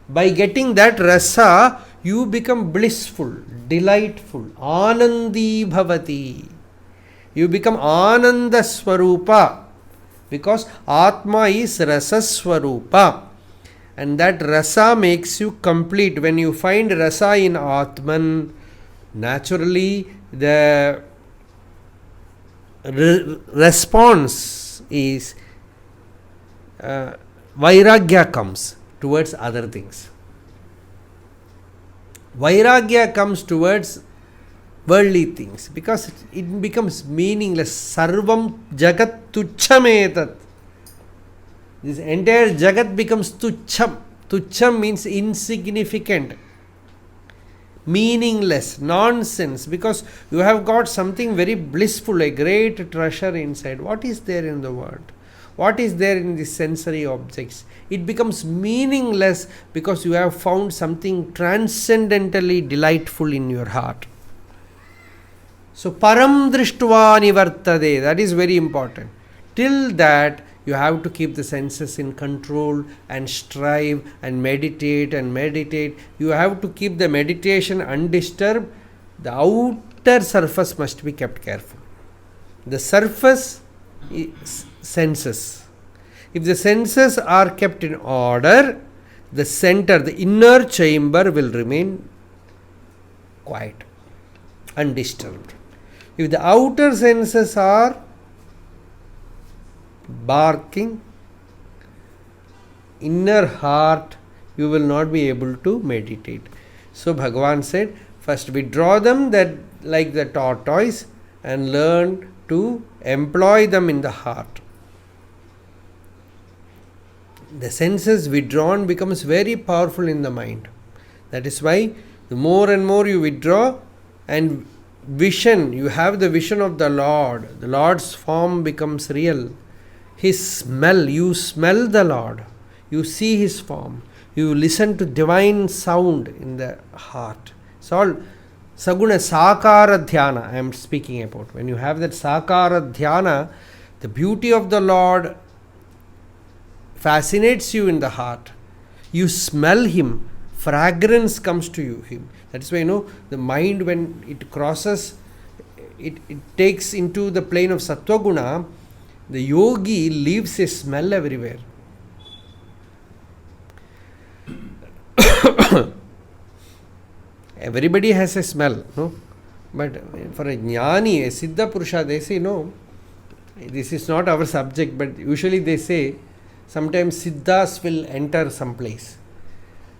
By getting that rasa, you become blissful, delightful, anandi bhavati. You become ananda swarupa, because Atma is rasa swarupa, and that rasa makes you complete. When you find rasa in Atman, naturally the response is vairagya comes towards other things. Vairagya comes towards worldly things because it becomes meaningless. Sarvam jagat tuchchametat. This entire jagat becomes tuchcham. Tuchcham means insignificant, meaningless, nonsense, because you have got something very blissful, a great treasure inside. What is there in the world? What is there in the sensory objects? It becomes meaningless because you have found something transcendentally delightful in your heart. So, param drishtva nivartade, that is very important. Till that, you have to keep the senses in control and strive and meditate and meditate. You have to keep the meditation undisturbed. The outer surface must be kept careful. The surface is senses. If the senses are kept in order, the center, the inner chamber will remain quiet, undisturbed. If the outer senses are barking, inner heart, you will not be able to meditate. So Bhagavan said, first withdraw them that like the tortoise and learn to employ them in the heart. The senses withdrawn becomes very powerful in the mind. That is why the more and more you withdraw, and vision, you have the vision of the Lord. The Lord's form becomes real. His smell, you smell the Lord. You see His form. You listen to divine sound in the heart. It's all Saguna Sakara Dhyana I am speaking about. When you have that Sakara Dhyana, the beauty of the Lord fascinates you in the heart. You smell Him. Fragrance comes to you. Him. That is why the mind, when it crosses, it takes into the plane of Sattva Guna, the yogi leaves a smell everywhere. Everybody has a smell, no? But for a jnani, a siddha purusha, they say, no, this is not our subject, but usually they say, sometimes siddhas will enter some place.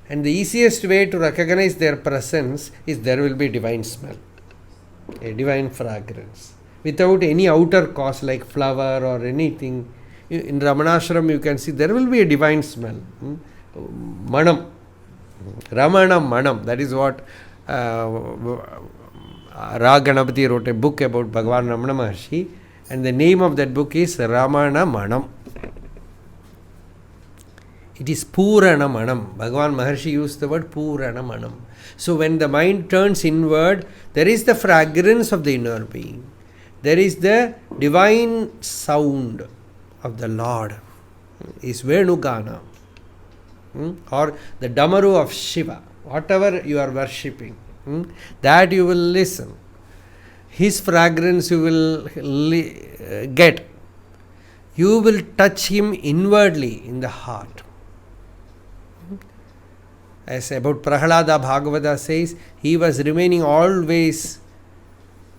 And the easiest way to recognize their presence is there will be divine smell, a divine fragrance, without any outer cause like flower or anything. In Ramanashram you can see there will be a divine smell, manam, Ramana Manam. That is what Ra Ganapati wrote a book about Bhagavan Ramana Maharshi, and the name of that book is Ramana Manam. It is Purana Manam. Bhagavan Maharshi used the word Purana Manam. So when the mind turns inward, there is the fragrance of the inner being. There is the divine sound of the Lord. Is Venugana. Or the Damaru of Shiva. Whatever you are worshipping. That you will listen. His fragrance you will get. You will touch him inwardly in the heart. As about Prahalada, Bhagavata says, he was remaining always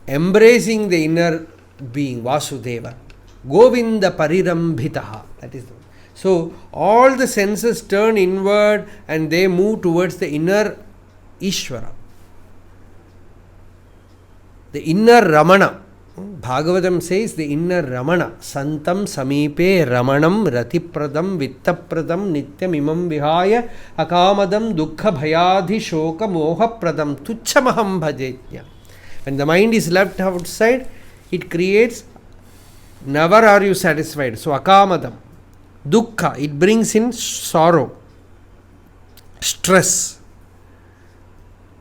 embracing the inner being, Vasudeva. Govinda Parirambhitaha. That is the one. So, all the senses turn inward and they move towards the inner Ishvara. The inner Ramana. Bhagavatam says the inner Ramana. Santam Samipe Ramanam Ratipradam Vittapradam Nityam Imam Vihaya Akamadam Dukkha Bhayadhi Shoka Moha Pradam Tuchamaham Bhajetya. When the mind is left outside, it creates, never are you satisfied. So Akamadam, Dukkha, it brings in sorrow, stress.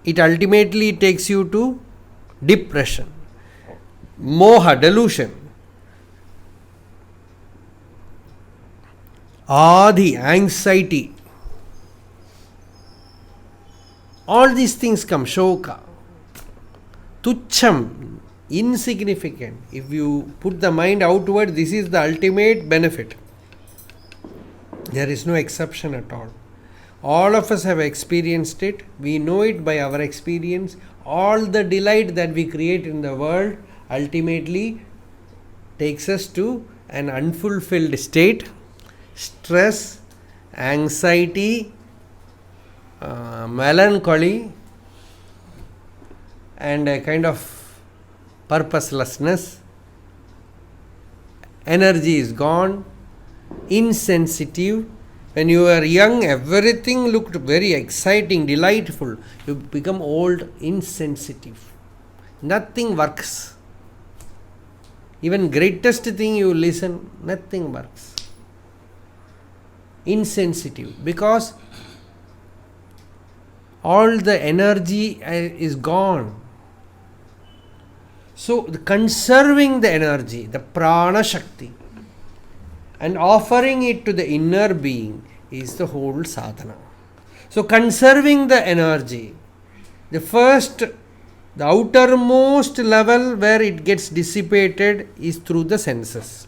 It ultimately takes you to depression. Moha, delusion. Adi, anxiety. All these things come. Shoka. Tucham, insignificant. If you put the mind outward, this is the ultimate benefit. There is no exception at all. All of us have experienced it. We know it by our experience. All the delight that we create in the world ultimately takes us to an unfulfilled state, stress, anxiety, melancholy, and a kind of purposelessness. Energy is gone, insensitive. When you were young, everything looked very exciting, delightful. You become old, insensitive. Nothing works. Even greatest thing you listen, nothing works. Insensitive. Because all the energy is gone. So, conserving the energy, the prana shakti, and offering it to the inner being is the whole sadhana. So, conserving the energy, the outermost level where it gets dissipated is through the senses.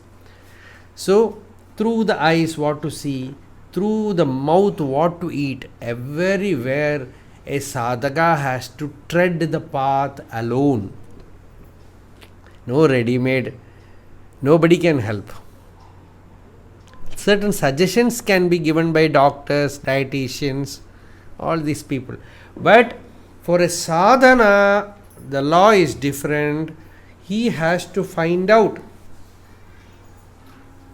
So, through the eyes what to see, through the mouth what to eat, everywhere a sadhaka has to tread the path alone. No ready-made, nobody can help. Certain suggestions can be given by doctors, dietitians, all these people. But for a sadhana, the law is different. He has to find out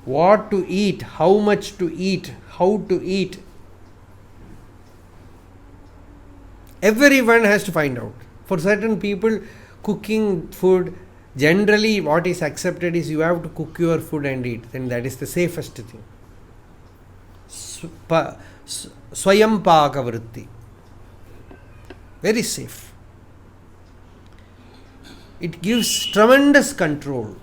what to eat, how much to eat, how to eat. Everyone has to find out. For certain people, cooking food, generally what is accepted is you have to cook your food and eat. Then that is the safest thing. Swayam Paka Vritti. Very safe. It gives tremendous control.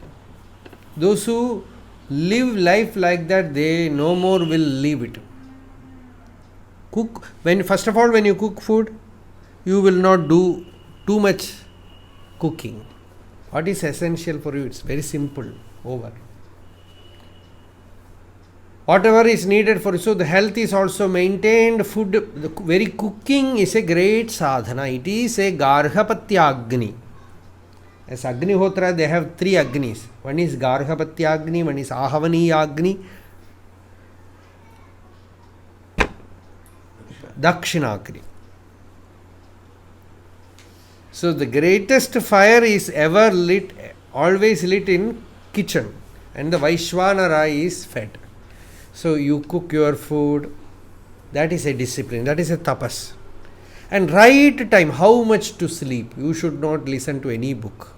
Those who live life like that, they no more will leave it. First of all, when you cook food, you will not do too much cooking. What is essential for you? It's very simple. Over. Whatever is needed for you. So the health is also maintained. Food, the very cooking is a great sadhana. It is a Garhapatyagni. As Agnihotra, they have 3 Agnis. One is Garhapatyagni, one is Ahavaniyagni, Dakshinagni. So the greatest fire is ever lit, always lit in kitchen, and the Vaishvanara is fed. So you cook your food. That is a discipline. That is a tapas. and right time, how much to sleep. You should not listen to any book.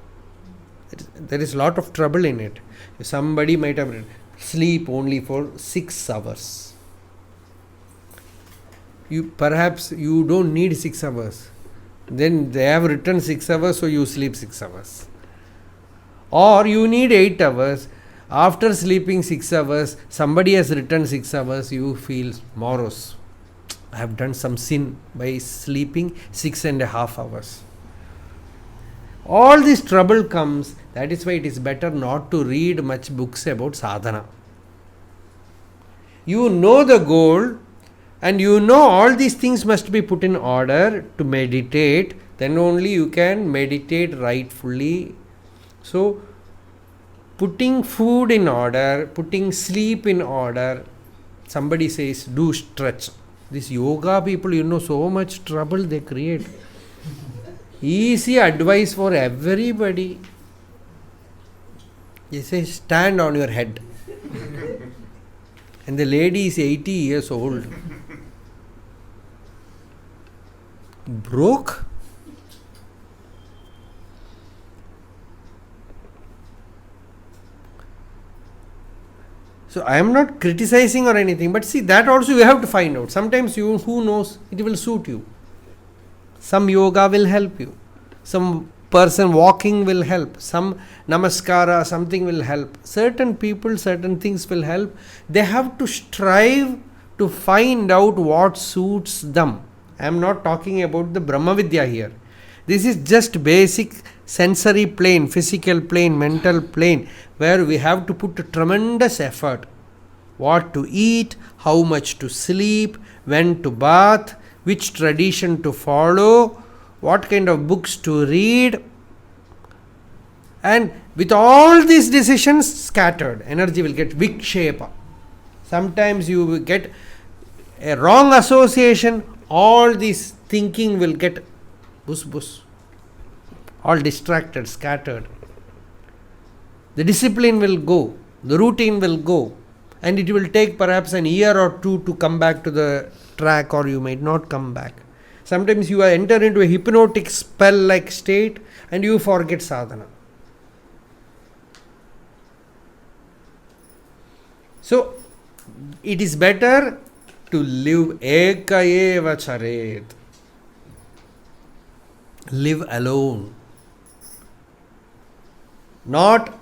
There is a lot of trouble in it. Somebody might have written, sleep only for 6 hours. Perhaps you don't need 6 hours. Then they have written 6 hours, so you sleep 6 hours. Or you need 8 hours. After sleeping 6 hours, somebody has written 6 hours, you feel morose. I have done some sin by sleeping 6.5 hours. All this trouble comes. That is why it is better not to read much books about sadhana. You know the goal, and you know all these things must be put in order to meditate. Then only you can meditate rightfully. So, putting food in order, putting sleep in order. Somebody says, do stretch. These yoga people, so much trouble they create. Easy advice for everybody. They say, stand on your head. And the lady is 80 years old. Broke? So I am not criticizing or anything, but see, that also you have to find out. Sometimes who knows, it will suit you. Some yoga will help you. Some person walking will help. Some namaskara, something will help. Certain people, certain things will help. They have to strive to find out what suits them. I am not talking about the Brahma Vidya here. This is just basic sensory plane, physical plane, mental plane, where we have to put a tremendous effort. What to eat, how much to sleep, when to bath, which tradition to follow, what kind of books to read. And with all these decisions scattered, energy will get vikshepa. Sometimes you will get a wrong association, all this thinking will get bus, all distracted, scattered. The discipline will go, the routine will go, and it will take perhaps an year or two to come back to the track, or you might not come back. Sometimes you enter into a hypnotic spell-like state and you forget sadhana. So, it is better to live eka eva charet. Live alone. Not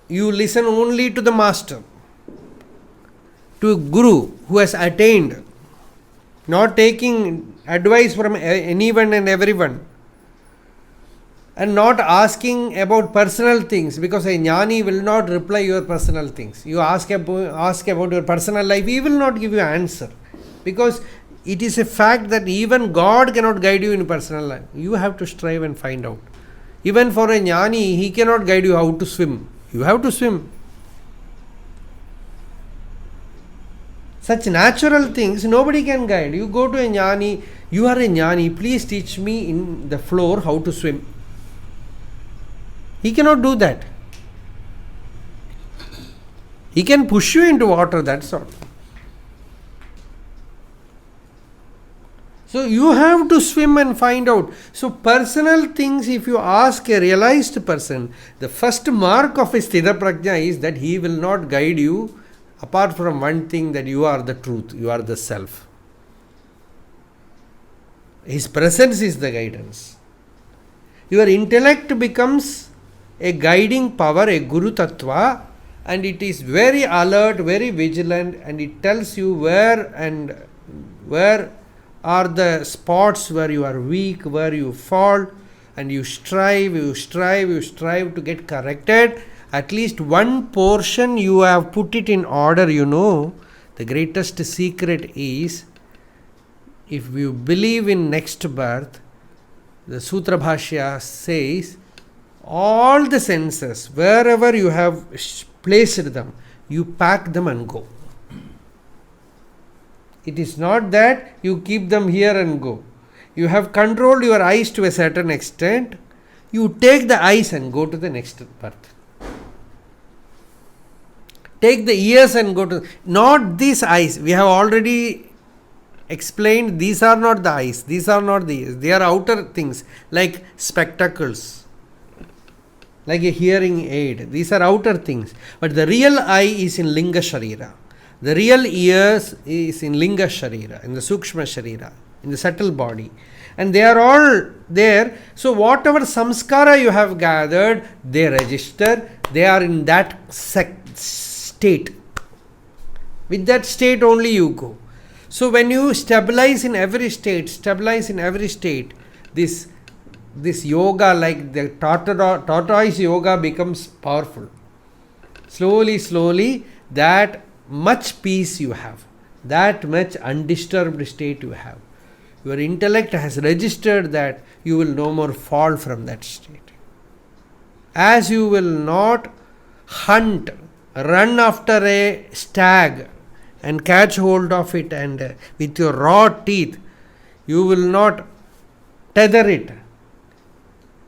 you listen only to the master, to a guru who has attained, not taking advice from anyone and everyone, and not asking about personal things, because a jnani will not reply your personal things. You ask about your personal life, he will not give you an answer, because it is a fact that even God cannot guide you in personal life. You have to strive and find out. Even for a jnani, he cannot guide you how to swim. You have to swim. Such natural things nobody can guide. You go to a jnani, you are a jnani, please teach me in the floor how to swim. He cannot do that. He can push you into water, that's all. So you have to swim and find out. So personal things, if you ask a realized person, the first mark of a Sthita Prajna is that he will not guide you apart from one thing, that you are the truth, you are the self. His presence is the guidance. Your intellect becomes a guiding power, a Guru Tattva, and it is very alert, very vigilant, and it tells you where are the spots where you are weak, where you fall, and you strive to get corrected. At least one portion you have put it in order, The greatest secret is, if you believe in next birth, the Sutra Bhashya says, all the senses, wherever you have placed them, you pack them and go. It is not that you keep them here and go. You have controlled your eyes to a certain extent. You take the eyes and go to the next birth. Take the ears and go to... Not these eyes. We have already explained, these are not the eyes, these are not the ears, they are outer things like spectacles, like a hearing aid. These are outer things. But the real eye is in Linga Sharira. The real ears is in Linga Sharira, in the Sukshma Sharira, in the subtle body. And they are all there. So whatever samskara you have gathered, they register. They are in that state. With that state only you go. So when you stabilize in every state, this yoga, like the tortoise yoga, becomes powerful. Slowly, that much peace you have, that much undisturbed state you have. Your intellect has registered that you will no more fall from that state. As you will not run after a stag and catch hold of it, and with your raw teeth, you will not tether it,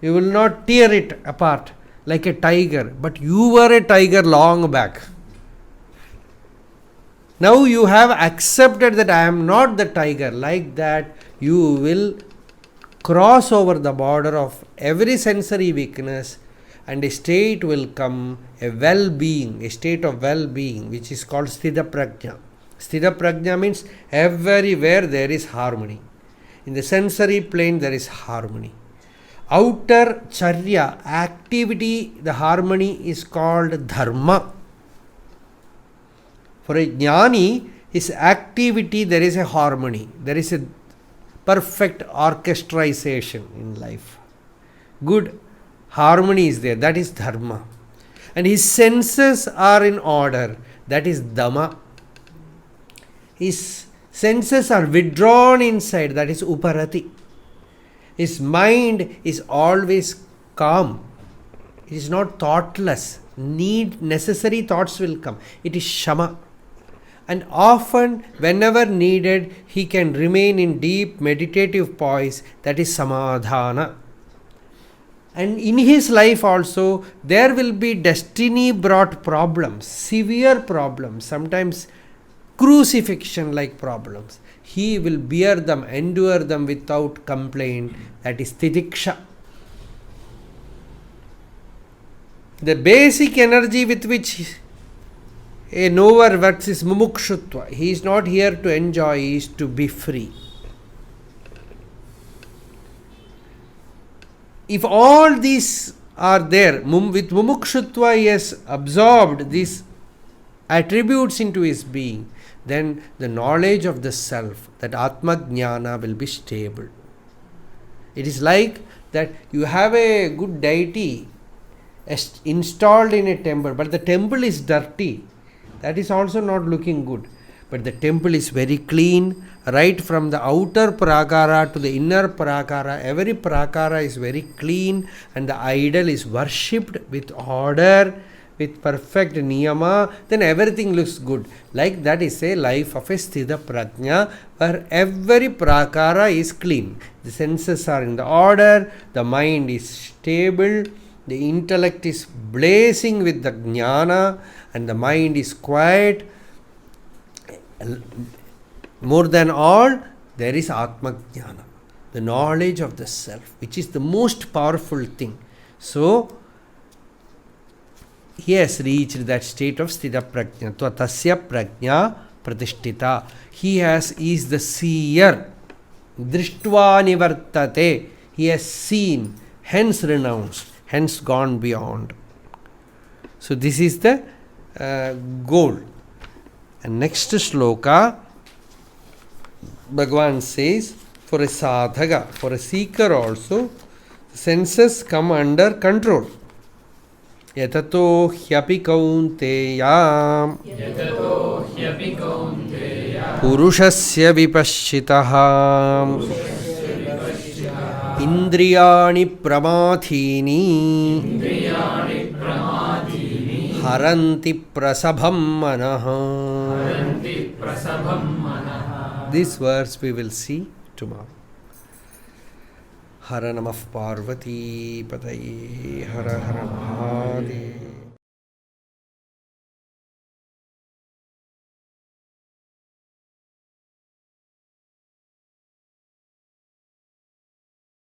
you will not tear it apart like a tiger, but you were a tiger long back. Now you have accepted that I am not the tiger. Like that, you will cross over the border of every sensory weakness, and a state will come, a state of well-being, which is called Sthita Prajna. Sthita Prajna means everywhere there is harmony. In the sensory plane there is harmony. Outer charya, activity, the harmony is called dharma. For a jnani, his activity, there is a harmony. There is a perfect orchestration in life. Good harmony is there. That is dharma. And his senses are in order. That is dhamma. His senses are withdrawn inside. That is uparati. His mind is always calm. It is not thoughtless. Necessary thoughts will come. It is shama. And often, whenever needed, he can remain in deep meditative poise. That is samadhana. And in his life also, there will be destiny brought problems, severe problems, sometimes crucifixion like problems. He will bear them, endure them without complaint. That is titiksha. The basic energy with which a knower works is mumukshutva. He is not here to enjoy, he is to be free. If all these are there, with mumukshutva he has absorbed these attributes into his being, then the knowledge of the self, that Atma Jnana, will be stable. It is like that you have a good deity installed in a temple, but the temple is dirty. That is also not looking good. But the temple is very clean, right from the outer prakara to the inner prakara. Every prakara is very clean, and the idol is worshipped with order, with perfect niyama. Then everything looks good. Like that is a life of a sthita prajna, where every prakara is clean. The senses are in the order, the mind is stable, the intellect is blazing with the jnana, and the mind is quiet. More than all, there is Atma Jnana, the knowledge of the self, which is the most powerful thing. So, he has reached that state of Sthita Prajna. Tasya Prajna Pratishtita. He is the seer. Drishtva Nivartate. He has seen, hence renounced, hence gone beyond. So, this is the goal. And next shloka, Bhagavan says, for a sadhaka, for a seeker also, senses come under control. Yatato hyapi kaunteya purushasya vipashchitaha indriyani pramathini haranti prasabham manaha. This verse we will see tomorrow. Hara Namah Parvati Pataye. Hara Hara